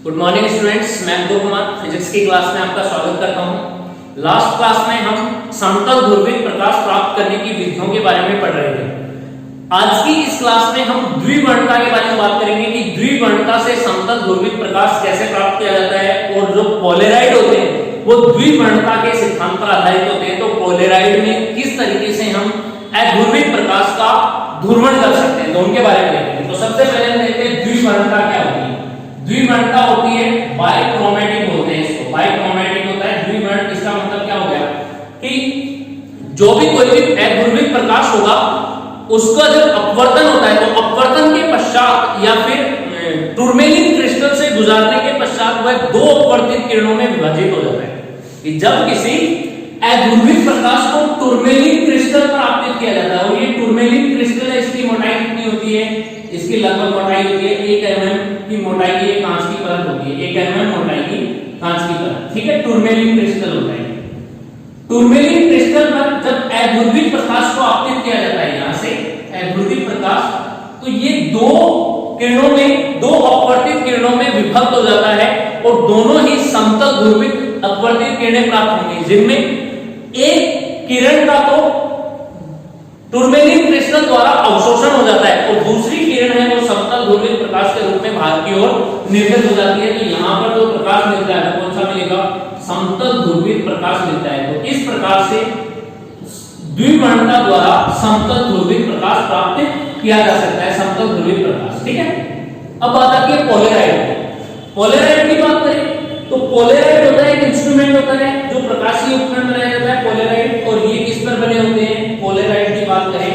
Good morning students, मैं Abdul Kumar physics की class में आपका स्वागत करता हूं। लास्ट क्लास में हम समतल ध्रुवित प्रकाश प्राप्त करने की विधियों के बारे में पढ़ रहे थे। आज की इस क्लास में हम द्विवर्णता के बारे में बात करेंगे कि द्विवर्णता से समतल ध्रुवित प्रकाश कैसे प्राप्त किया जाता है, और जो पोलेराइड होते हैं वो द्विवर्णता के सिद्धांत पर आधारित होते हैं। तो पोलेराइड में किस तरीके से हम अध्रुवित प्रकाश का ध्रुवण कर सकते हैं, तो उनके बारे में देखेंगे। तो सबसे पहले हम देखते हैं द्विवर्णता क्या होती है। द्विवर्णता होती है बाइक्रोमैटिक बोलते हैं इसको, बाइक्रोमैटिक होता है द्विवर्ण। इसका मतलब क्या हो गया कि जो भी कोई भी अध्रुवित प्रकाश होगा उसका जब अपवर्तन होता है तो अपवर्तन के पश्चात या फिर टूरमेलिन क्रिस्टल से गुजरने के पश्चात वह दो अपवर्तित किरणों में विभाजित हो जाता है। कि जब किसी अध्रुवित प्रकाश को टूरमेलिन क्रिस्टल पर आपतित किया जाता है, और ये टूरमेलिन क्रिस्टल है, इसकी मोटाई कितनी होती है, इसकी लगभग मोटाई होती है 1 mm की मोटाई की एक कांच की परत होती है, 1 mm मोटाई की कांच की परत, ठीक है, टूरमेलिन क्रिस्टल होता है। टूरमेलिन क्रिस्टल पर जब अध्रुवित प्रकाश को आपतित किया जाता है, यहां से अध्रुवित प्रकाश, तो ये दो किरणों में, दो अपवर्तित किरणों में विभक्त हो जाता है, और दोनों ही समतल ध्रुवित अपवर्तित किरणें प्राप्त होंगी, जिनमें एक किरण का तो टूरमेलिन क्रिस्टल द्वारा अवशोषण हो जाता है, और दूसरी किरण है वो समतल ध्रुवित प्रकाश के रूप में बाहर की ओर निर्गत हो जाती है। तो यहाँ पर जो प्रकाश मिलता है कौन सा मिलेगा, समतल ध्रुवित प्रकाश मिलता है। तो इस प्रकार से द्विवर्णता द्वारा समतल ध्रुवित प्रकाश प्राप्त किया जा सकता है, समतल ध्रुवित प्रकाश, ठीक है। अब बात आती है पोलेराइड। पोलेराइड की बात करें तो पोलेराइड होता है एक इंस्ट्रूमेंट होता है जो प्रकाशीय उपकरण बनाया जाता है, पोलेराइड, और ये किस पर बने होते हैं, पोलेराइड की बात करें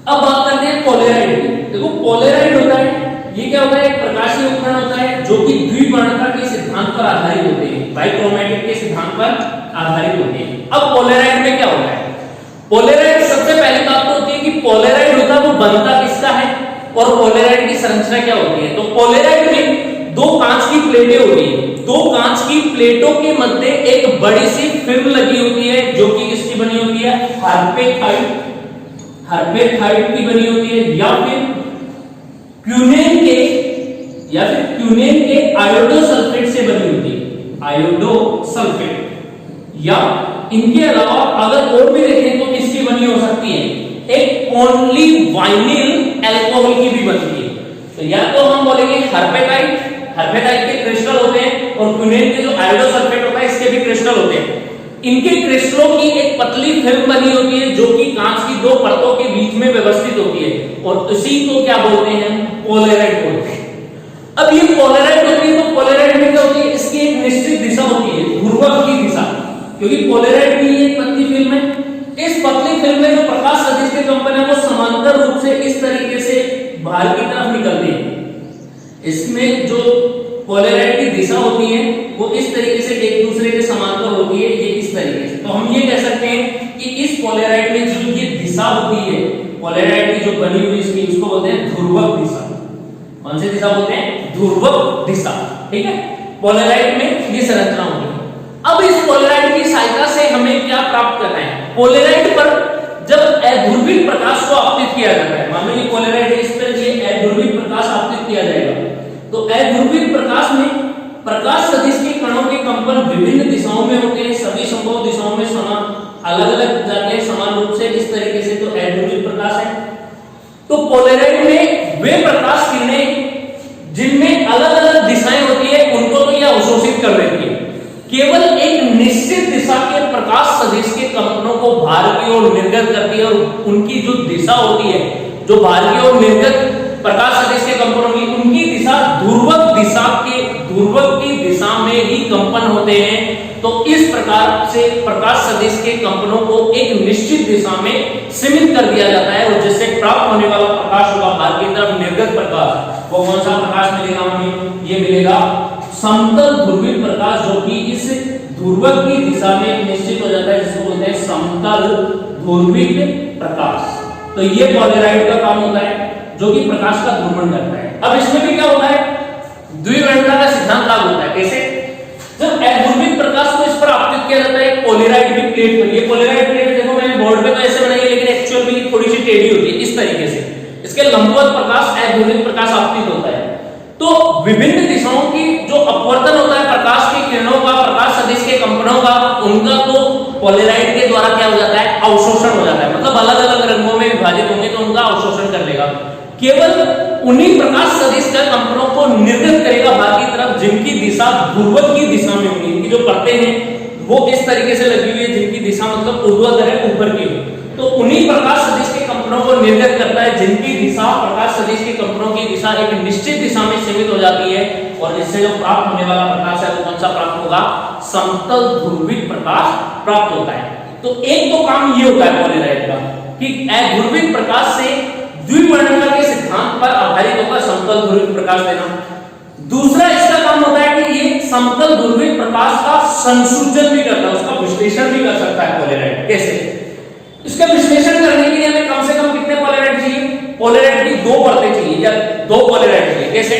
अब बात करते हैं पोलेराइड की। देखो पोलेराइड होता है, ये क्या होता है, एक प्रकाशीय उपकरण होता है जो कि द्विवर्णता के सिद्धांत पर आधारित होते हैं, बाइक्रोमैटिक के सिद्धांत पर आधारित होते हैं। अब पोलेराइड में क्या होता है, पोलेराइड सबसे पहली बात तो होती है कि पोलेराइड होता है वो बनता किसका है, और पोलेराइड की संरचना क्या होती है। तो पोलेराइड में दो कांच की प्लेटें होती है, दो कांच की प्लेटों के मध्य एक बड़ी सी फिल्म लगी होती है जो कि किसकी बनी होती है, हर्पेथाइड की बनी होती है, या फिर क्यूनेन के आयोडोसल्फेट से बनी होती है, आयोडोसल्फेट। या इनके अलावा अगर और भी देखें तो किसकी बनी हो सकती है, एक पॉलीवाइनिल अल्कोहल की भी बनती है। तो या तो हम बोलेंगे हर्पेटाइट के क्रिस्टल होते हैं, और क्यूनेन के जो आयोडोसल्फेट होता है इसके भी क्रिस्टल होते हैं। इनके क्रिस्टलों की एक पतली फिल्म बनी होती है जो कि कांच की दो परतों के बीच में व्यवस्थित होती है, और इसी को क्या बोलते हैं, पोलेराइड बोलते हैं। अब ये पोलेराइड होती है, तो पोलेराइड में क्या होती है, इसकी एक निश्चित दिशा होती है, ध्रुवक की दिशा, क्योंकि पोलेराइड की एक पतली फिल्म है। इस पतली फिल्म में जो प्रकाश सदिश के कंपन है वो समांतर रूप से इस तरीके से बाहर की तरफ निकलते हैं। इसमें जो पोलेराइड की दिशा होती है वो इस तरीके से एक दूसरे के समांतर होती है, ये इस तरीके से। तो हम ये कह सकते हैं कि इस पोलेराइड में जो ये दिशा होती है, पोलेराइड की जो बनी हुई इसकी, उसको बोलते हैं ध्रुवक दिशा। कौन सी दिशा बोलते हैं, ध्रुवक दिशा, ठीक है। पोलेराइड में ये संरचना होती है। अब इस पोलेराइड की सहायता से हमें क्या प्राप्त करना है, पोलेराइड पर जब अध्रुवित प्रकाश को आपतित किया जाता है, मान लीजिए पोलेराइड इस पर ये अध्रुवित प्रकाश आपतित किया जाएगा, तो अध्रुवित प्रकाश में प्रकाश सदिश के कणों के कंपन विभिन्न दिशाओं में होते हैं, सभी संभव दिशाओं में समान अलग अलग जाते हैं समान रूप से, इस तरीके से। तो अध्रुवित प्रकाश है, तो पोलेराइड में वे प्रकाश किरणें जिनमें अलग अलग दिशाएं होती है उनको तो यह अवशोषित कर देती है, केवल एक निश्चित दिशा के प्रकाश सदिश के कंपनों को बाहर की ओर निर्गत करती है, और उनकी जो दिशा होती है, जो बाहर की ओर निर्गत प्रकाश सदिश के कंपनों की, उनकी दिशा ध्रुवक की दिशा में ही कंपन होते हैं। तो इस प्रकार से प्रकाश सदिश के कंपनों को एक निश्चित दिशा में सीमित कर दिया जाता है, और जिससे प्राप्त होने वाला प्रकाश होगा बाहर की तरफ निर्गत प्रकाश, वो कौन सा प्रकाश मिलेगा हमें, ये मिलेगा समतल ध्रुवित प्रकाश, जो कि इस ध्रुवक की दिशा में निश्चित हो जाता है, जिसको बोलते हैं समतल ध्रुवित प्रकाश। तो ये पोलेराइड का काम होता है जो कि प्रकाश का ध्रुवण करता है। अब इसमें भी क्या होता है, द्विवर्णता का सिद्धांत लागू होता है। कैसे, जब अध्रुवित प्रकाश को इस पर आपतित किया जाता है पोलेराइड की प्लेट पर, ये पोलेराइड प्लेट देखो मैंने बोर्ड पे तो ऐसे बनाई है, लेकिन एक्चुअल में थोड़ी सी टेढ़ी होती है इस तरीके से, इसके लंबवत प्रकाश अध्रुवित प्रकाश आपतित होता है। तो विभिन्न दिशाओं की जो अपवर्तन होता है प्रकाश की किरणों का, प्रकाश सदिश के कंपनों का, उनका तो पोलराइड के द्वारा क्या हो जाता है, अवशोषण हो जाता है। मतलब अलग अलग रंगों में विभाजित होंगे तो उनका अवशोषण कर लेगा, केवल उन्हीं प्रकाश सदिश के कंपनों को निर्गत करेगा बाहर की तरफ जिनकी दिशा ध्रुवक की दिशा में होगी। इनकी जो परतें हैं वो इस तरीके से लगी हुई है जिनकी दिशा मतलब ऊर्ध्वाधर है, ऊपर की, तो उन्हीं प्रकाश सदिश के कंपनों को निर्गत करता है जिनकी दिशा, प्रकाश सदिश के कंपनों की दिशा एक निश्चित दिशा में सीमित हो जाती है, और इससे जो प्राप्त होने वाला प्रकाश है वो कौन सा प्राप्त होगा, समतल ध्रुवित प्रकाश प्राप्त होता है। तो एक तो काम ये होता है पोलराइड का कि अध्रुवित प्रकाश से द्विवर्णता के सिद्धांत पर आधारित होकर समतल ध्रुवित प्रकाश देना। दूसरा इसका काम होता है कि ये समतल ध्रुवित प्रकाश का संसूचन भी करता है, उसका विश्लेषण भी कर सकता है पोलराइड। कैसे? इसका विश्लेषण करने के लिए हमें कम से कम कितने पोलराइड चाहिए, पोलराइड की दो परतें चाहिए या दो पोलराइड चाहिए। कैसे?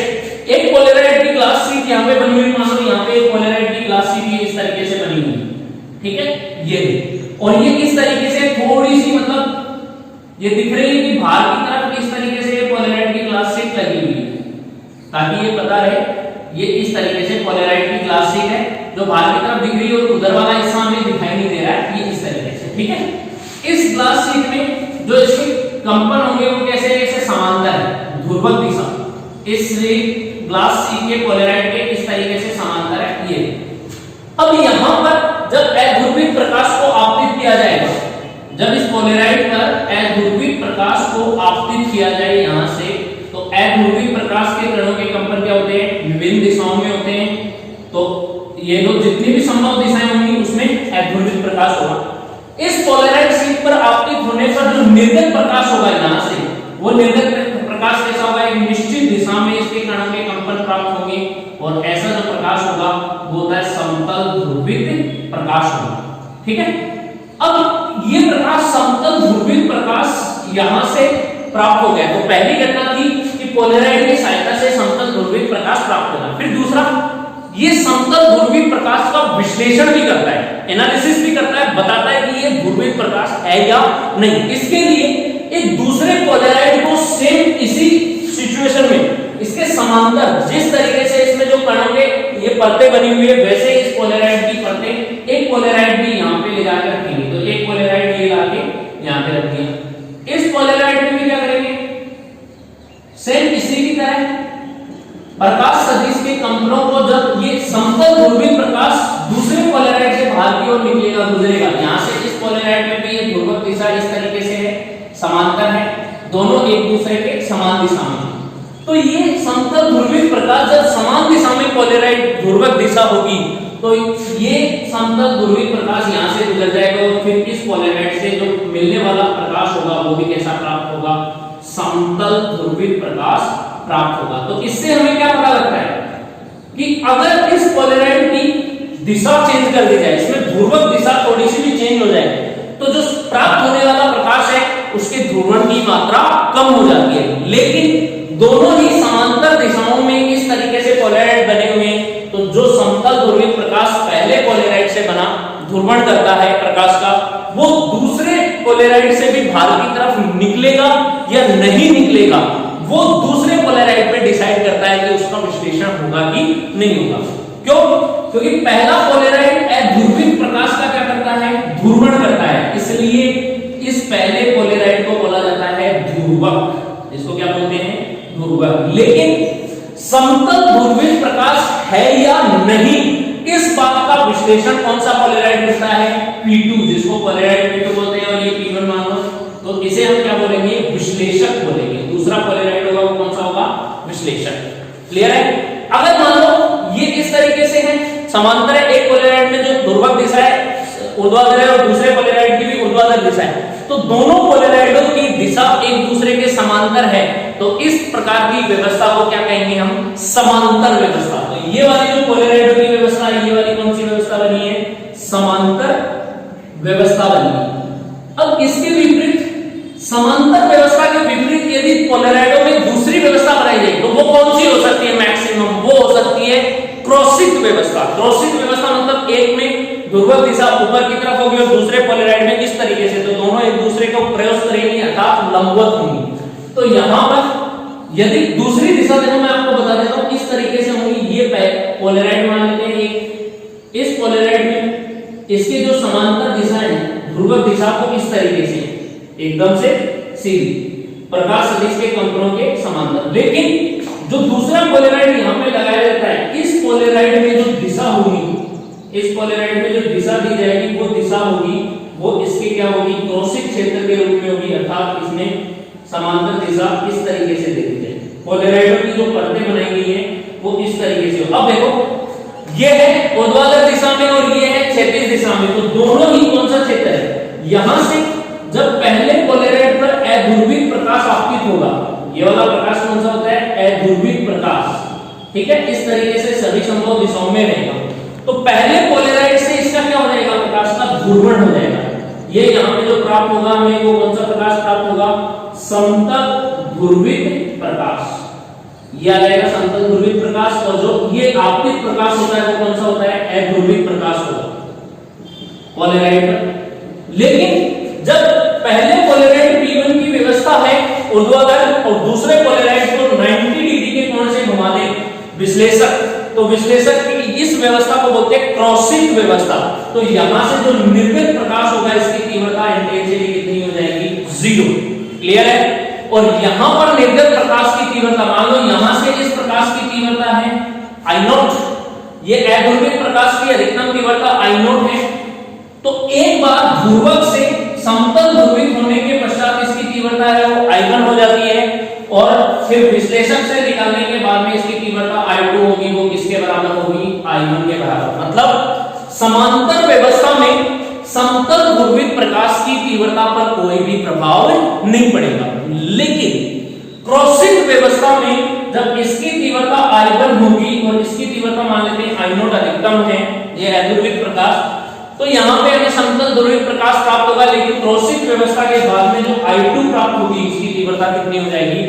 एक पोलराइड की ग्लास शीट यहाँ पे बनी हुई, मान लो यहाँ पे एक पोलराइड की ग्लास शीट इस तरीके से बनी हुई, ठीक है, ये, और ये किस तरीके से थोड़ी सी मतलब ये दिख रही है कि बाहर की तरफ किस तरीके से पोलराइड की ग्लास शीट लगी हुई है, ताकि ये पता रहे ये इस तरीके से पोलराइड की ग्लास शीट है जो बाहर की तरफ दिख रही है और उधर वाला हिस्सा हमें दिखाई नहीं दे रहा है, ये इस तरीके से, ठीक है। इस ग्लास शीट में जो इसके कंपन होंगे वो कैसे, ऐसे समांतर है, ध्रुवक दिशा, इस ग्लास शीट के पोलराइड के इस तरीके से समांतर है ये। अब यहां पर जब अध्रुवित प्रकाश को आपतित किया जाएगा, जब इस पोलराइड पर अध्रुवित प्रकाश को आपतित किया जाए यहां से, तो अध्रुवित प्रकाश के किरणों के कंपन क्या होते हैं, विभिन्न दिशाओं में होते हैं। तो ये जो जितनी भी संभव दिशाएं होंगी उसमें अध्रुवित प्रकाश होगा। इस पोलराइड शीट पर आपतित होने पर जो निर्गत प्रकाश होगा यहां से, वो निर्गत प्रकाश कैसा होगा, एक निश्चित दिशा में इसके किरणों के कंपन प्राप्त होंगे, और ऐसा जो प्रकाश होगा वो होता है समतल ध्रुवित प्रकाश होगा, ठीक है। अब ये प्रकाश समतल ध्रुवित प्रकाश यहां से प्राप्त हो गया, तो पहली घटना थी कि पोलराइड की सहायता से समतल ध्रुवित प्रकाश प्राप्त होगा। फिर दूसरा, ये समतल ध्रुवित प्रकाश का विश्लेषण भी करता है, एनालिसिस भी करता है, बताता है कि ये ध्रुवित प्रकाश है या नहीं। इसके लिए एक दूसरे पोलराइड को सेम इसी सिचुएशन में इसके समांतर, जिस तरीके से इसमें जो कणों के ये परतें बनी हुई है वैसे इस पोलराइड की परतें, एक पोलराइड भी यहाँ पे ले जाकर रखेंगे, तो एक पोलराइड ये लाके यहाँ पे रख दिया। इस पोलराइड में भी क्या करेंगे, सेम इसी की तरह प्रकाश सदिश के कंपनों को जब ये समतल ध्रुवित प्रकाश दूसरे पोलराइड से बाहर की ओर निकलेगा, गुजरेगा, यहाँ से इस पोलराइड में भी ये ध्रुवक दिशा इस तरीके से है, समांतर है, दोनों एक दूसरे के समान दिशा में। तो ये समतल ध्रुवित प्रकाश जब समान दिशा में पोलराइड ध्रुवक दिशा होगी तो ये समतल ध्रुवित प्रकाश यहाँ से गुजर जाएगा, और फिर इस पोलराइड से जो मिलने वाला प्रकाश होगा वो भी कैसा प्राप्त होगा, समतल ध्रुवित प्रकाश प्राप्त होगा। तो इससे हमें क्या पता लगता है कि अगर इस पोलराइड की दिशा चेंज कर दी जाए, इसमें ध्रुवक दिशा थोड़ी सी भी चेंज हो जाए, तो जो प्राप्त होने वाला प्रकाश है उसके ध्रुवण की मात्रा कम हो जाती है। लेकिन दोनों ही समांतर दिशाओं में इस तरीके से पोलराइड बने हुए हैं, तो जो समतल ध्रुवित प्रकाश पहले पोलराइड से बना ध्रुवण करता है प्रकाश का, वो दूसरे पोलराइड से भी बाहर की तरफ निकलेगा या नहीं निकलेगा, वो दूसरे पोलराइड पे डिसाइड करता है कि उसका विश्लेषण होगा कि नहीं होगा। क्यों? क्योंकि पहला पोलराइड अध्रुवित प्रकाश का क्या करता है, ध्रुवण करता है, इसलिए इस पहले पोलराइड को बोला जाता है ध्रुवक। इसको क्या बोलते हैं, ध्रुवक। लेकिन समतल ध्रुवित प्रकाश है या नहीं, इस बात का विश्लेषण कौन सा पोलराइड करता है, P2, जिसको पोलराइड P2 बोलते हैं, और ये P1 मान लो, तो इसे हम क्या बोलेंगे, विश्लेषक बोलेंगे। दूसरा पोलराइड होगा वो कौन सा होगा, विश्लेषक। क्लियर है? अगर मान लो ये इस तरीके से है, समांतर है, एक पोलराइड में जो ध्रुवक दिशा है ऊर्ध्वाधर है और दूसरे पोलराइड की भी ऊर्ध्वाधर दिशा है, तो दोनों पोलराइडों की दिशा एक दूसरे के समांतर है, तो इस प्रकार की व्यवस्था को क्या कहेंगे हम, समांतर व्यवस्था। तो ये वाली जो पोलराइडों की व्यवस्था है, ये वाली कौन सी व्यवस्था बनी है, समांतर व्यवस्था बनी है। अब इसके विपरीत, समांतर व्यवस्था के विपरीत यदि पोलराइडों में दूसरी व्यवस्था बनाई जाए तो वो कौन सी हो सकती है, मैक्सिमम वो हो सकती है क्रॉसिक व्यवस्था। क्रॉसिक व्यवस्था मतलब एक में ध्रुवक दिशा ऊपर की तरफ होगी और दूसरे पोलराइड में इस तरीके से, तो दोनों एक दूसरे को क्रॉस करेंगे अर्थात लंबवत होंगी। तो यहां पर यदि दूसरी दिशा देखो, मैं आपको बता देता हूं इस तरीके से होंगी। ये पोलराइड मान लेते हैं एक, इस पोलराइड में इसकी जो समांतर दिशा है ध्रुवक दिशा को इस तरीके से एकदम से सीधी प्रकाश सदिश के कंपनों के समांतर। लेकिन जो दूसरा पोलराइड यहां पे लगाया जाता है, इस पोलराइड में जो दिशा होगी, इस पोलराइड में जो दिशा दी जाएगी वो दिशा होगी वो इसकी क्या होगी, क्रॉसिक क्षेत्र के रूप में होगी, अर्थात इसमें समांतर दिशा इस तरीके से दी जाएगी। पोलराइडों की जो परतें बनाई गई है वो इस तरीके से। अब देखो ये है ऊर्ध्वाधर दिशा में और ये है क्षैतिज दिशा में, तो दोनों ही कौन सा क्षेत्र है, यहां से जब पहले पोलराइड पर अध्रुवित प्रकाश आपतित होगा, ये वाला प्रकाश कौन सा होता है, अध्रुवित प्रकाश, ठीक है, इस तरीके से सभी संभव दिशाओं में रहेगा। तो पहले पोलराइड से इसका क्या हो जाएगा, प्रकाश का ध्रुवण हो जाएगा। ये यहाँ पे जो प्राप्त होगा हमें वो कौन सा प्रकाश प्राप्त होगा, समतल ध्रुवित प्रकाश, ये आ जाएगा समतल ध्रुवित प्रकाश। और जो ये आपतित प्रकाश होता है वो कौन सा होता है, अध्रुवित प्रकाश होगा पोलराइड पर। लेकिन जब पहले पोलराइड P1 की व्यवस्था है ऊर्ध्वाधर और दूसरे पोलराइड को 90 डिग्री के कोण से घुमा दे विश्लेषक, तो विश्लेषक की इस व्यवस्था को बोलते हैं क्रॉसिंग व्यवस्था। तो यहां से जो निर्गत प्रकाश होगा इसकी तीव्रता इंटेंसिटी कितनी हो जाएगी, 0। क्लियर है। और यहां पर निर्गत प्रकाश की तीव्रता, मान लो यहां से इस प्रकाश की तीव्रता है I0, ये अध्रुवित प्रकाश की अधिकतम तीव्रता I0 है। तो एक बार ध्रुवक से समतल ध्रुवित होने के पश्चात इसकी तीव्रता है वो I1 हो जाती है, और फिर विश्लेषक से निकालने के बाद में इसकी तीव्रता I2 होगी, वो किसके बराबर होगी, I1 के बराबर। मतलब समांतर व्यवस्था में समतल ध्रुवित प्रकाश की तीव्रता पर कोई भी प्रभाव नहीं पड़ेगा। लेकिन क्रॉसिंग व्यवस्था में जब इसकी तीव्रता I1 होगी और इसकी तीव्रता मान लेते हैं I0 अधिकतम है, ये अध्रुवित प्रकाश, तो यहाँ पे हमें समतल ध्रुवित प्रकाश प्राप्त होगा। लेकिन क्रॉसिंग व्यवस्था के बाद में जो I2 प्राप्त होगी इसकी तीव्रता कितनी हो जाएगी,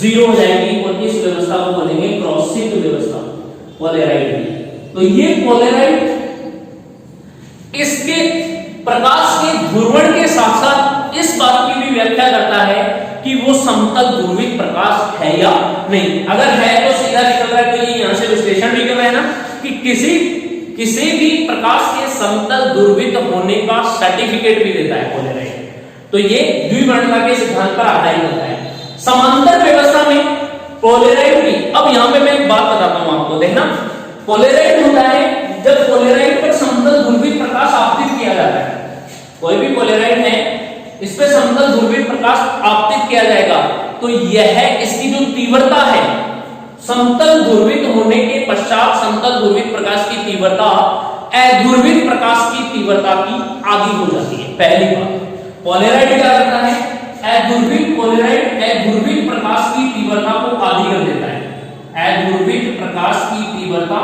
0 हो जाएगी, और इस व्यवस्था को बोलेंगे क्रॉसिंग व्यवस्था, पोलराइड। तो ये पोलराइड इसके प्रकाश के ध्रुवण के साथ साथ इस बात की भी व्याख्या करता है कि वो समतल ध्रुवित प्रकाश है या नहीं। अगर है तो सीधा निकल रहा है, तो ये यहां से विश्लेषण भी कर रहे हैं ना कि किसी भी प्रकाश के समतल ध्रुवित होने का सर्टिफिकेट भी देता है पोलराइड। तो ये द्विवर्णता के सिद्धांत पर आधारित होता है। समांतर व्यवस्था में पोलराइड की, अब यहां पे मैं एक बात बताता हूं आपको, देखना, पोलराइड होता है जब पोलराइड पर समतल ध्रुवित प्रकाश आपतित किया जाता है। कोई भी पोलराइड है इस पे समतल ध्रुवित प्रकाश आपतित किया जाएगा, तो यह इसकी जो तीव्रता है समतल ध्रुवित होने के पश्चात समतल ध्रुवित प्रकाश की तीव्रता अध्रुवित प्रकाश की तीव्रता की आधी हो जाती है। पहली बात, पोलराइड क्या करता है, पोलराइड अध्रुवित प्रकाश की तीव्रता को आधी कर देता है। अध्रुवित प्रकाश की तीव्रता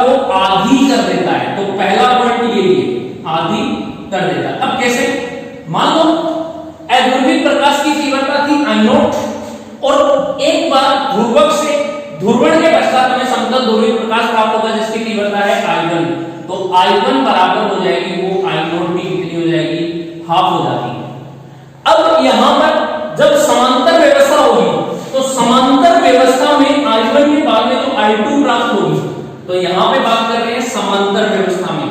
को आधी कर देता है। तो पहला पॉइंट ये आधी कर देता है। अब कैसे, मान लो अध्रुवित प्रकाश की तीव्रता थी I0 और एक बार ध्रुवक से ध्रुवण के पश्चात हमें समतल ध्रुवित प्रकाश प्राप्त होगा जिसकी तीव्रता है I1, तो I1 बराबर हो जाएगी वो I0 की कितनी हो जाएगी, हाफ हो जाती है। अब यहां पर जब समांतर व्यवस्था होगी तो समांतर व्यवस्था में I1 के बाद में तो I2 प्राप्त होगी। तो यहां पे बात कर रहे हैं समांतर व्यवस्था में,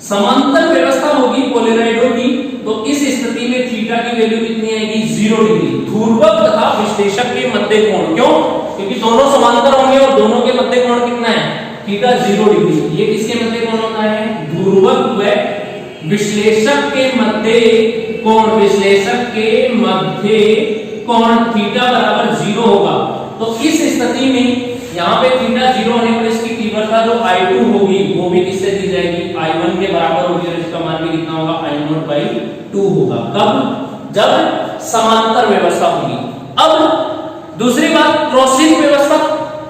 समांतर व्यवस्था होगी पोलराइडों की, तो इस स्थिति में थीटा की वैल्यू कितनी आएगी, 0 डिग्री। ध्रुवक तथा विश्लेषक के मध्य कोण, क्यों, क्योंकि दोनों समांतर होंगे और दोनों के मध्य कोण कितना है, थीटा 0 डिग्री। ये किसके मध्य कोण होता है, ध्रुवक व विश्लेषक के मध्य कोण, विश्लेषक के मध्य कोण थीटा बराबर 0 होगा। तो इस स्थिति में यहाँ पे थीटा 0 होने पर इसकी तीव्रता जो I2 होगी वो भी किससे दी जाएगी, I1 के बराबर होगी, और इसका मान भी कितना होगा, I0/2 होगा। कब, जब समांतर व्यवस्था होगी। अब दूसरी बात, क्रॉसिंग व्यवस्था।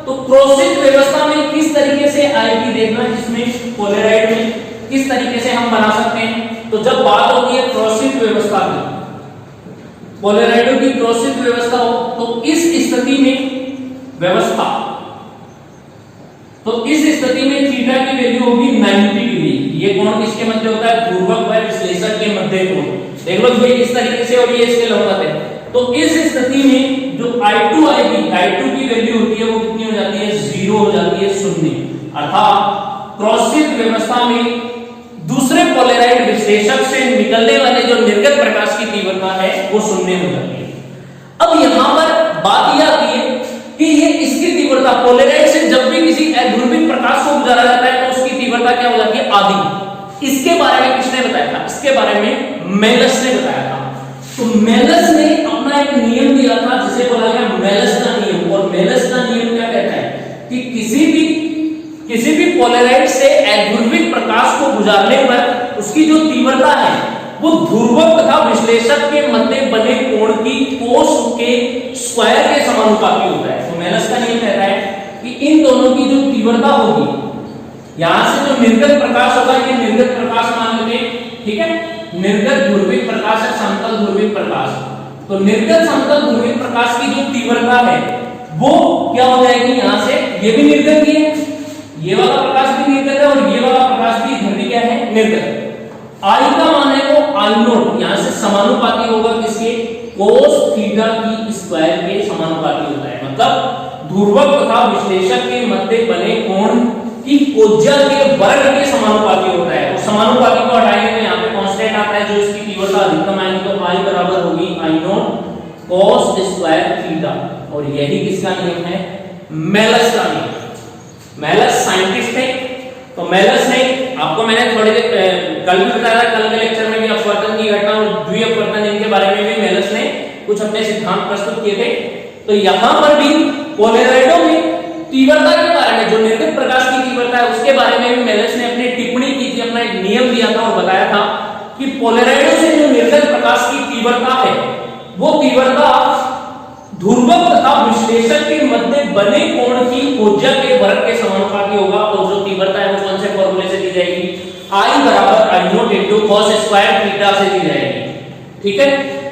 तो क्रॉसिंग व्यवस्था में किस तरीके से आएगी देखना, जिसमें पोलराइड में किस तरीके से हम बना सकते हैं। तो जब बात होती है क्रॉसिंग व्यवस्था की, पोलराइडों की क्रॉसिंग व्यवस्था हो, तो इस स्थिति में व्यवस्था, तो इस स्थिति में थीटा की वैल्यू होगी 90 डिग्री। ये कोण कोण किसके मध्य होता है? ध्रुवक व विश्लेषक के मध्य कोण। देख लो ये इस तरीके से और ये इसके लंबवत है। तो इस स्थिति में जो I2 आएगी, I2 की वैल्यू होती है वो कितनी हो जाती है? 0 हो जाती है, शून्य। अर्थात क्रॉसित व्यवस्था में दूसरे पोलराइड विश्लेषक से निकलने वाले जो निर्गत प्रकाश की तीव्रता है वो शून्य हो जाती है। अब यहां पर बात यह आती है कि ये इसकी तीव्रता पोलराइड से जब भी किसी अध्रुवित प्रकाश को गुजारा जाता है तो उसकी तीव्रता क्या हो जाती है? आधी। इसके बारे में किसने बताया था? इसके बारे में मेलस ने बताया था। तो मेलस ने अपना एक नियम दिया था जिसे बोला गया मेलस का नियम। और मेलस का नियम क्या कहता है कि किसी भी पोलराइड से अध्रुवित प्रकाश को गुजारने पर उसकी जो तीव्रता है वो ध्रुवक तथा विश्लेषक के मध्य बने कोण की कोस के स्क्वायर के समानुपाती होता है। तो मेलस का नियम कहता है कि इन दोनों की जो तीव्रता होगी, यहां से जो निर्गत प्रकाश होगा ये निर्गत प्रकाश मान लेते हैं, ठीक है? निर्गत ध्रुवित प्रकाश है, समतल ध्रुवित प्रकाश। तो निर्गत समतल ध्रुवित प्रकाश की जो तीव्रता है वो क्या हो जाएगी? यहां से ये भी निर्गत ही है, ये वाला प्रकाश भी निर्गत है और ये वाला प्रकाश भी इधर भी क्या है? निर्गत। I का मान है वो I0 यहां से समानुपाती होगा किसके? cos थीटा की स्क्वायर के समानुपाती होता है। मतलब ध्रुवक तथा विश्लेषक के मध्य बने कोण की कोज्या के वर्ग के समानुपाती होता है। तो समानुपाती को हटाएंगे तो यहाँ पे कांस्टेंट आता है जो इसकी तीव्रता अधिकतम आएगी तो I बराबर होगी I0 cos स्क्वायर थीटा। और यही किसका नियम है? मेलस का नियम। मेलस साइंटिस्ट है। तो मेलस ने आपको मैंने थोड़ी देर कल भी बताया था, कल के लेक्चर में भी अपवर्तन की घटना और द्विअपवर्तन इनके बारे में भी मेलस ने कुछ अपने सिद्धांत प्रस्तुत किए थे। तो यहां पर भी पोलराइडों में तीव्रता के बारे में, जो निर्गत प्रकाश की तीव्रता है उसके बारे में भी मेलस ने अपनी टिप्पणी की थी, अपना एक नियम दिया था और बताया था कि पोलराइडों से जो निर्गत प्रकाश की तीव्रता है वो तीव्रता ध्रुवक तथा विश्लेषक के मध्य बने कोण की कोज्या के वर्ग के समानुपाती होगा। और जो तीव्रता है वो कौन से फॉर्मूले से दी जाएगी? I बराबर I0 into cos square theta से दी जाएगी, ठीक है?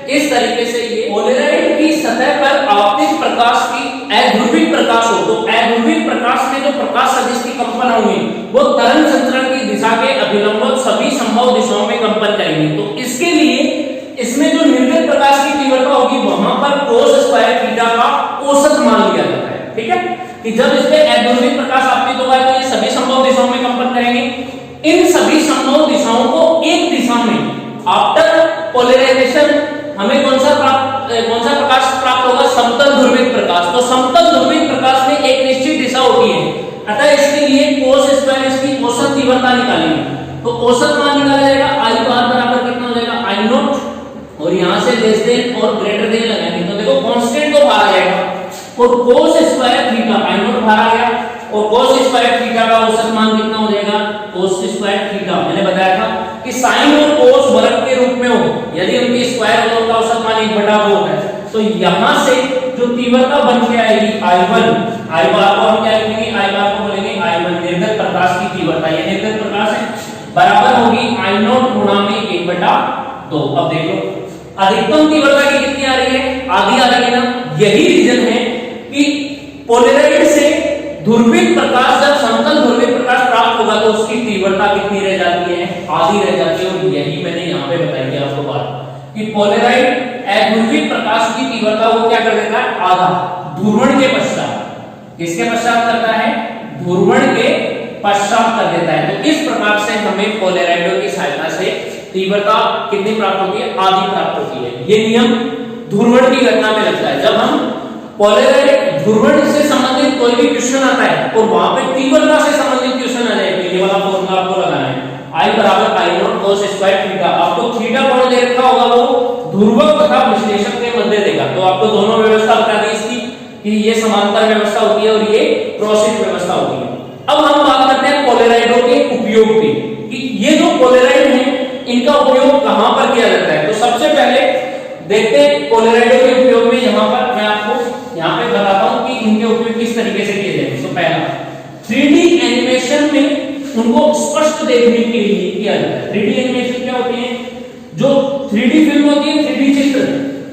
इस तरीके से ये पोलराइड की सतह पर आपतित प्रकाश की अध्रुवित प्रकाश हो तो अध्रुवित प्रकाश में जो प्रकाश सदिश की कंपन होंगी वो तरंग संचरण की दिशा के अभिलंबवत सभी संभव दिशाओं में कंपन करेंगे। तो इसके लिए इसमें जो निर्गत प्रकाश की तीव्रता होगी वहां पर cos स्क्वायर थीटा का औसत मान लिया जाता है, ठीक है? कि जब इसमें अध्रुवित प्रकाश आपतित होगा तो ये सभी संभव दिशाओं में कंपन करेंगे। इन सभी संभव दिशाओं को एक दिशा में आफ्टर पोलराइजेशन हमें कौन सा प्रकाश प्राप्त होगा? समतल ध्रुवित प्रकाश। तो समतल ध्रुवित प्रकाश में एक निश्चित दिशा होती है, अतः इसके लिए cos स्क्वायर इसकी औसत तीव्रता निकालेंगे। तो औसत मान निकाला जाएगा I बार बराबर कितना हो जाएगा? I0 और यहां से लेस देन और ग्रेटर देन लगाएंगे तो देखो कांस्टेंट तो बाहर आ जाएगा और cos स्क्वायर थीटा I0 बाहर आ गया और cos स्क्वायर थीटा का औसत मान कितना हो जाएगा? cos square theta. मैंने बताया था कि sin और cos वर्ग के रूप में हो, यदि उनकी स्क्वायर हो तो उनका औसत मान 1/2 होता है। तो यहां से जो तीव्रता बन के आएगी I1, I बार को हम क्या लिखेंगे? I बार को बोलेंगे I1 निर्गत प्रकाश की तीव्रता, ये निर्गत प्रकाश है, बराबर होगी I0 गुणा में 1/2। अब देख लो अधिकतम तीव्रता की कितनी आ रही है? आधी आ रही है ना। यही रीजन है कि पोलराइड से ध्रुवित प्रकाश जब समतल ध्रुवित प्रकाश प्राप्त होगा तो उसकी तीव्रता कितनी रह जाती है? आधी रह जाती है। और यही मैंने यहाँ पे बताई थी आपको बात कि पोलराइड अध्रुवित प्रकाश की तीव्रता वो क्या कर देता है? आधा ध्रुवण के पश्चात। किसके पश्चात करता है? ध्रुवण के पश्चात कर देता है। तो इस प्रकार से हमें पोलराइडों की सहायता से तीव्रता कितनी प्राप्त होती है? आधी प्राप्त होती है। ये नियम ध्रुवण की घटना में लगता है। जब हम पोलराइड ध्रुवण से संबंधित कोई भी क्वेश्चन आता है और वहां पे तीव्रता से संबंधित क्वेश्चन आ जाए तो ये वाला फॉर्मूला आपको लगाना है I बराबर I0 cos स्क्वायर थीटा। आपको थीटा कौन दे रखा होगा? वो ध्रुवक तथा विश्लेषक के मध्य देगा। तो आपको दोनों व्यवस्था बता दी इसकी कि ये समांतर व्यवस्था होती है और ये क्रॉसित व्यवस्था होती है। अब हम बात करते हैं पोलराइडों के उपयोग की कि ये जो पोलराइड है इनका उपयोग कहां पर किया जाता है। तो सबसे पहले देखते हैं पोलराइडों के उपयोग में। यहां पर मैं आपको यहां पे बताता हूं कि इनके उपयोग किस तरीके से किए जाते हैं। तो पहला 3D एनिमेशन में उनको स्पष्ट देखने के लिए किया जाता है। 3D एनिमेशन क्या होती है? जो 3D फिल्म होती है, 3D चित्र,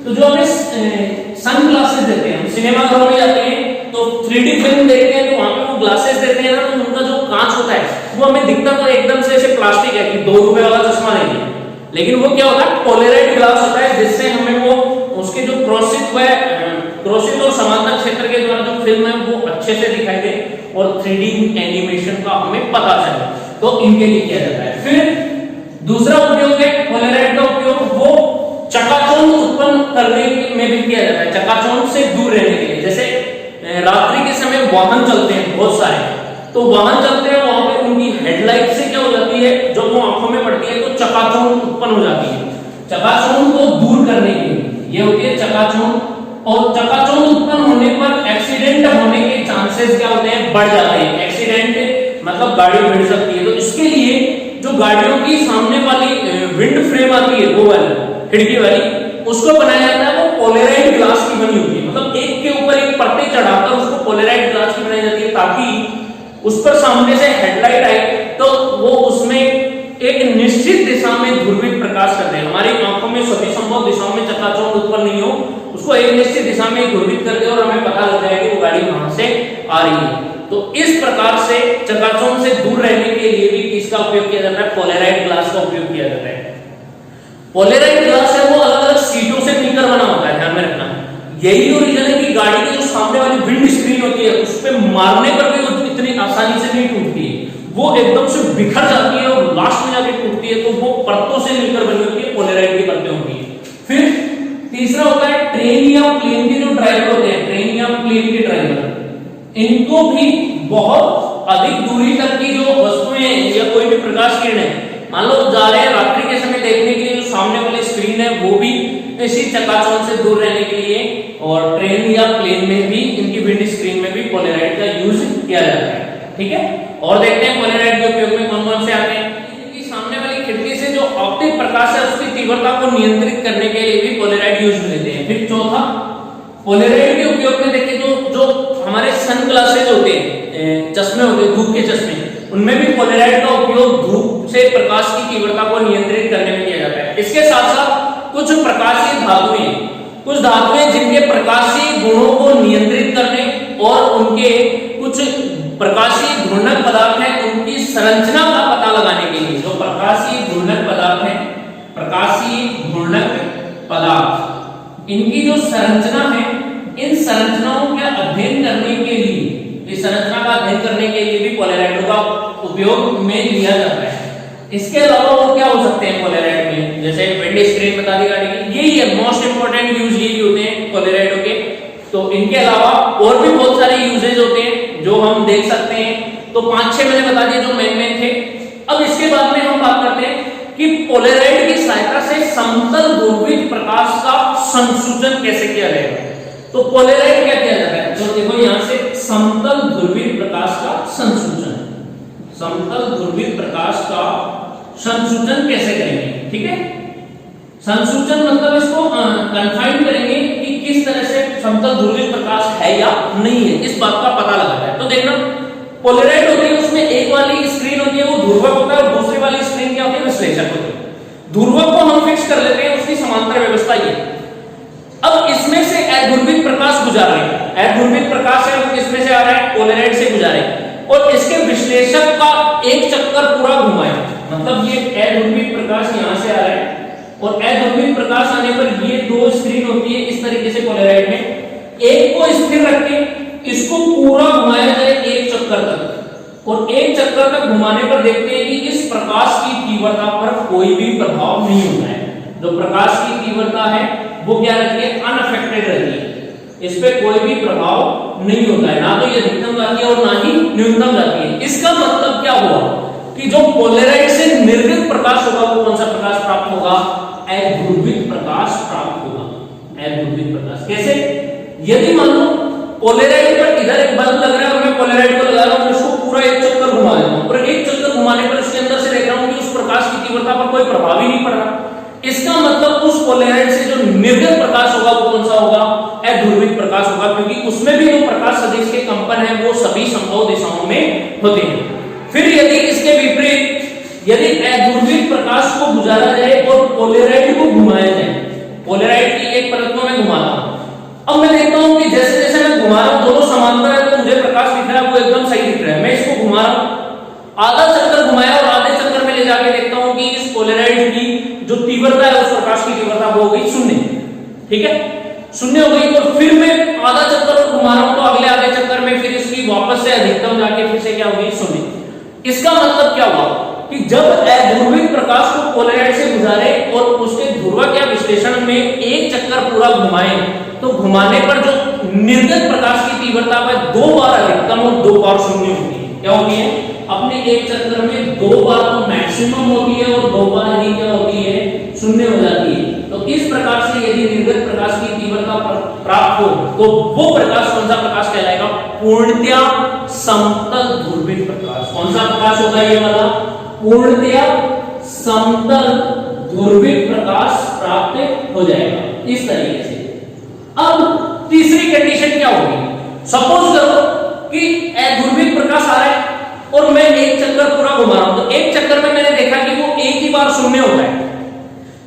तो जो हमें सन ग्लासेस देते हैं, हम सिनेमा घरों में जाते हैं तो 3D फिल्म देखते हैं तो वहां पे वो ग्लासेस देते हैं ना, तो उनका जो कांच होता है वो हमें दिखता तो एकदम से ऐसे प्लास्टिक है कि 2 रुपए वाला चश्मा लेंगे, लेकिन वो क्या होता है, पोलराइड ग्लास होता है, जिससे हमें वो उसके जो क्रोसित और समांतर क्षेत्र के द्वारा जो फिल्म है वो अच्छे से दिखाई दे और 3D एनिमेशन का हमें पता चले, तो इनके लिए किया जाता है। फिर दूसरा उपयोग है पोलराइड का उपयोग, वो चकाचौंध उत्पन्न करने में भी किया जाता है, चकाचौंध से दूर रहने के लिए। जैसे रात्रि के समय वाहन चलते हैं बहुत सारे, तो वाहन चलते हैं, वहां पे उनकी हेडलाइट से क्या हो जाती है, जब वो आंखों में पड़ती है तो चकाचौंध उत्पन्न हो जाती है। चकाचौंध को दूर करने के लिए ये होती है चकाचौंध, और चकाचौंध उत्पन्न होने पर एक्सीडेंट होने के चांसेस क्या होते हैं, बढ़ जाते हैं। एक्सीडेंट मतलब गाड़ी भिड़ सकती है, तो इसके लिए जो गाड़ियों की सामने वाली विंड फ्रेम आती है, वो वाली खिड़की वाली, उसको बनाया जाता है, वो पोलराइड ग्लास की बनी होती है, मतलब एक के ऊपर एक परतें चढ़ाकर उसको पोलराइड ग्लास की बनाई जाती है, ताकि उस पर सामने से हेडलाइट आए तो वो उसमें एक निश्चित दिशा में ध्रुवित प्रकाश कर दे, हमारी आंखों में सभी संभव दिशाओं में चकाचौंध उत्पन्न नहीं हो, उसको एक निश्चित दिशा में ध्रुवित कर दे और हमें पता लग जाए कि वो गाड़ी वहां से आ रही है। तो इस प्रकार से चकाचौंध से दूर रहने के लिए भी किसका उपयोग किया जाता है, पोलराइड ग्लास का उपयोग किया जाता है। पोलराइड ग्लास है वो अलग अलग सीटों से मिलकर बना होता है, ध्यान में रखना। यही तो रीजन है कि गाड़ी की जो सामने वाली विंड स्क्रीन होती है उस पे मारने पर भी वो इतनी आसानी से नहीं टूटती है, वो एकदम से बिखर जाती है और लास्ट में जाके टूटती है, तो वो परतों से मिलकर बनी होती है, पोलराइड की परतें होती है। फिर तीसरा होता है ट्रेन या प्लेन के जो ड्राइवर होते हैं, ट्रेन या प्लेन के ड्राइवर, इनको भी बहुत अधिक दूरी तक की जो वस्तुएं या कोई भी प्रकाश किरण है, मान लो जा रहे हैं रात्रि के समय देखने के लिए, जो सामने वाली स्क्रीन है वो भी इसी चकाचौंध से दूर रहने के लिए, और ट्रेन या प्लेन में भी इनकी विंड स्क्रीन में भी पोलराइड का यूज किया जाता है। ठीक है, और देखते हैं पोलराइड के उपयोग में कौन कौन से आते हैं। इनकी सामने वाली खिड़की से जो ऑप्टिक प्रकाश है उसकी तीव्रता को नियंत्रित करने के लिए भी पोलराइड यूज में लेते हैं। फिर चौथा, पोलराइड के उपयोग में देखिए जो हमारे सन ग्लासेज होते हैं, चश्मे होते हैं, धूप के चश्मे, उनमें भी पोलराइड का उपयोग धूप से प्रकाश की तीव्रता को नियंत्रित करने में किया जाता है। इसके साथ साथ कुछ प्रकाशीय धातुएं, कुछ धातुएं जिनके प्रकाशीय गुणों को नियंत्रित करने और उनके कुछ प्रकाशीय घूर्णक पदार्थ हैं उनकी संरचना का पता लगाने के लिए, जो प्रकाशीय घूर्णक पदार्थ हैं, प्रकाशीय घूर्णक पदार्थ, इनकी जो संरचना है, इन संरचनाओं का अध्ययन करने के लिए, इस संरचना का अध्ययन करने के लिए भी पोलराइड का उपयोग में लिया जाता है। इसके अलावा और क्या हो सकते हैं पोलराइड में, जैसे विंड स्क्रीन बता दी गाड़ी की, यही है मोस्ट इंपोर्टेंट यूज यही होते हैं पोलराइड के। तो इनके अलावा और भी बहुत सारे यूजेज होते हैं जो हम देख सकते हैं, तो 5-6 मैंने बता दिए जो मेन थे। अब इसके बाद में हम बात करते हैं कि पोलराइड की सहायता से समतल ध्रुवित प्रकाश का संसूचन कैसे किया जाएगा। तो पोलराइड क्या किया जाता है, तो देखो यहां से समतल ध्रुवित प्रकाश का संसूचन, समतल ध्रुवित प्रकाश का संसूचन कैसे करेंगे। ठीक है, संसूचन मतलब इसको कन्फाइन करेंगे कि किस तरह से समतल ध्रुवित प्रकाश है या नहीं है, इस बात का पता लगाना है। तो देखना, पोलराइड होती है, उसमें एक वाली स्क्रीन होती है वो ध्रुवक होता है और दूसरी वाली स्क्रीन क्या होती है, विश्लेषक होती है। ध्रुवक को हम फिक्स कर लेते हैं, उसकी समांतर व्यवस्था ये। अब इसमें से अध्रुवित प्रकाश गुजार रहे हैं, अध्रुवित प्रकाश है वो किसमें से आ रहा है, पोलराइड से गुजारे, और इसके विश्लेषक का एक चक्कर पूरा घुमाए, मतलब ये अध्रुवित प्रकाश यहां से आ रहा है और अध्रुवित प्रकाश आने पर ये 2 स्क्रीन होती है इस तरीके से पोलराइड में, एक को स्थिर रख के इसको पूरा घुमाया जाए एक चक्कर तक, और एक चक्कर तक घुमाने पर देखते हैं कि इस प्रकाश की तीव्रता पर कोई भी प्रभाव नहीं होता है। जो प्रकाश की तीव्रता है वो क्या रहती है, अनअफेक्टेड रहती है, इस पे कोई भी प्रभाव नहीं होता है, ना तो ये अधिकतम जाती है और ना ही न्यूनतम जाती है। इसका मतलब क्या हुआ कि जो पोलराइड से निर्गत प्रकाश होगा वो कौन सा प्रकाश प्राप्त होगा, अध्रुवित प्रकाश प्राप्त होगा। अध्रुवित प्रकाश कैसे, यदि मान लो पोलराइड पर इधर एक बल्ब लग रहा है और मैं पोलराइड को लगा रहा हूं, उसको पूरा एक चक्कर घुमा देता हूं, और एक चक्कर घुमाने पर उसके अंदर से देख रहा हूं कि उस प्रकाश की तीव्रता पर कोई प्रभाव ही नहीं पड़ रहा, इसका मतलब उस पोलराइड से जो निर्गत प्रकाश होगा वो कौन सा होगा, अध्रुवित प्रकाश होगा, क्योंकि उसमें भी जो प्रकाश सदिश के कंपन है वो सभी संभव दिशाओं में होते हैं। फिर यदि इसके विपरीत, यदि अध्रुवित प्रकाश को गुजारा जाए और पोलराइड को घुमाया जाए, पोलराइड की एक परत को मैं घुमाता हूं, अब मैं देखता हूं कि जैसे जैसे मैं घुमा रहा हूं दोनों समांतर है, तो मुझे प्रकाश दिख रहा है वो एकदम सही दिख रहा है, मैं इसको घुमा रहा हूं, आधा चक्कर जाके देखता हूं कि इस पोलराइड की जो तीव्रता है उस प्रकाश की तीव्रता वो हो गई 0, ठीक है, 0 हो गई। और फिर मैं आधा चक्कर और घुमा रहा हूं तो अगले आधे चक्कर में फिर इसकी वापस से अधिकतम जाके फिर से क्या होगी 0। इसका मतलब क्या हुआ कि जब अध्रुवित प्रकाश को पोलराइड से गुजारे और उसके ध्रुवक या विश्लेषण में एक चक्कर पूरा घुमाए तो घुमाने पर जो निर्गत प्रकाश की तीव्रता वह 2 बार अधिकतम और 2 बार 0 होती है। क्या होती है? अपने एक चक्कर में 2 बार तो मैक्सिमम होती है और 2 बार ही क्या होती है 0 हो जाती है। तो इस प्रकार से यदि निर्गत प्रकाश की तीव्रता प्राप्त हो तो वो प्रकाश कौन सा प्रकाश कहलाएगा? पूर्णतया समतल ध्रुवित प्रकाश। कौन सा प्रकाश होगा ये वाला? पूर्णतया समतल ध्रुवित प्रकाश प्राप्त हो जाएगा इस तरीके से। अब तीसरी कंडीशन क्या होगी? सपोज करो कि अध्रुवित प्रकाश आ रहा है और मैं एक चक्कर पूरा घुमा रहा हूं, तो एक चक्कर में मैंने देखा कि वो एक ही बार 0 होता है,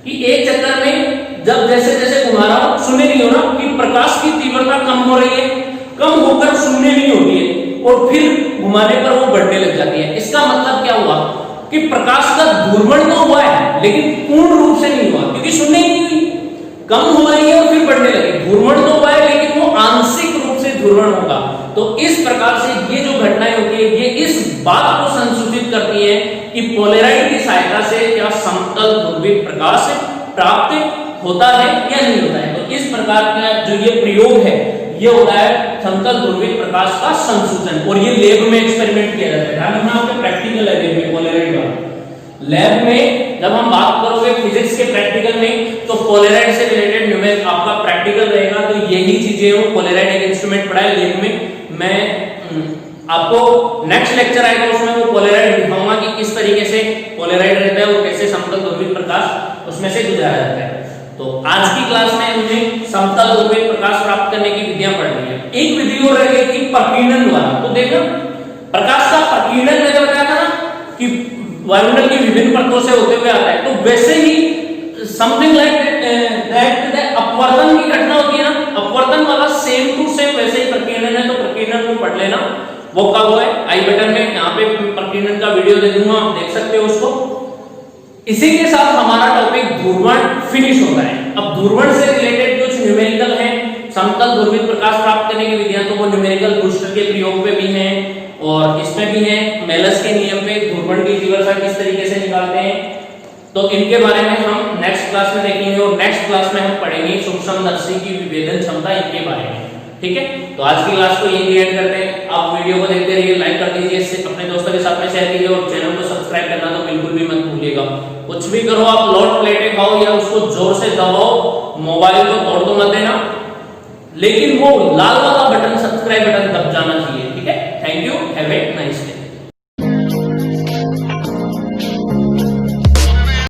कि एक चक्कर में जब जैसे जैसे घुमा रहा हूं 0 नहीं हो रहा, कि प्रकाश की तीव्रता कम हो रही है, कम होकर 0 नहीं होती है और फिर घुमाने पर वो बढ़ने लग जाती है। इसका मतलब क्या हुआ कि प्रकाश का ध्रुवण तो हुआ है लेकिन पूर्ण रूप से नहीं हुआ, क्योंकि 0 ही नहीं हुई, कम हो रही है और फिर बढ़ने लगी। ध्रुवण तो हुआ है लेकिन वो आंशिक रूप से ध्रुवण होगा। तो इस प्रकार से ये जो घटनाएं होती है ये इस बात को संसूचित करती है कि पोलराइड की सहायता से क्या समतल ध्रुवित प्रकाश प्राप्त होता है या नहीं होता है। तो इस प्रकार का जो ये प्रयोग है ये होता है समतल ध्रुवित प्रकाश का संसूचन, और ये लैब में एक्सपेरिमेंट किया जाता है। ध्यान रखना, आपके प्रैक्टिकल है लैब में पोलराइड का। लैब में जब हम बात करोगे फिजिक्स के प्रैक्टिकल में तो पोलराइड से रिलेटेड न्यूमेरिकल आपका प्रैक्टिकल रहेगा। तो यही चीजें हो, पोलराइड एक इंस्ट्रूमेंट पढ़ा है लैब में। मैं आपको नेक्स्ट लेक्चर आएगा उसमें वो पोलराइड दिखाऊंगा कि किस तरीके से पोलराइड रहता है और कैसे समतल ध्रुवित प्रकाश उसमें से गुजारा जाता है। तो आज की क्लास में हमने समतल ध्रुवित प्रकाश प्राप्त करने की विधियां पढ़ ली है। एक विधि और रह गई थी प्रकीर्णन द्वारा। तो देखना, प्रकाश का प्रकीर्णन मैंने बताया था ना कि वायुमंडल की विभिन्न परतों से होते हुए आता है, तो वैसे ही समथिंग लाइक दैट अपवर्तन की घटना होती है ना, अपवर्तन वाला सेम टू सेम वैसे ही प्रकीर्णन है। तो प्रकीर्णन को पढ़ लेना, वो कब हुआ है आई बटन में यहाँ पे प्रकीर्णन का वीडियो दे दूंगा, आप देख सकते हो उसको। इसी के साथ हमारा टॉपिक ध्रुवण फिनिश होता है। अब ध्रुवण से रिलेटेड कुछ न्यूमेरिकल है, समतल ध्रुवित प्रकाश प्राप्त करने की विधियां, तो वो न्यूमेरिकल ब्रूस्टर के प्रयोग पे भी है और इसमें भी है मेलस के नियम पे ध्रुवण की तीव्रता किस तरीके से निकालते हैं। तो इनके बारे में हम नेक्स्ट क्लास में देखेंगे और नेक्स्ट क्लास में हम पढ़ेंगे सूक्ष्मदर्शी की विभेदन क्षमता, इनके बारे में। ठीक है, तो आज की क्लास को यही एंड करते हैं। आप वीडियो को देखते रहिए, लाइक कर दीजिए, अपने दोस्तों के साथ में शेयर कीजिए और चैनल को सब्सक्राइब करना तो बिल्कुल भी मत भूलिएगा। कुछ भी करो, आप लौट प्लेटें खाओ या उसको जोर से दबाओ, मोबाइल को तोड़ तो मत देना, लेकिन वो लाल वाला बटन सब्सक्राइब बटन दब जाना चाहिए। ठीक है, thank you, have a nice day.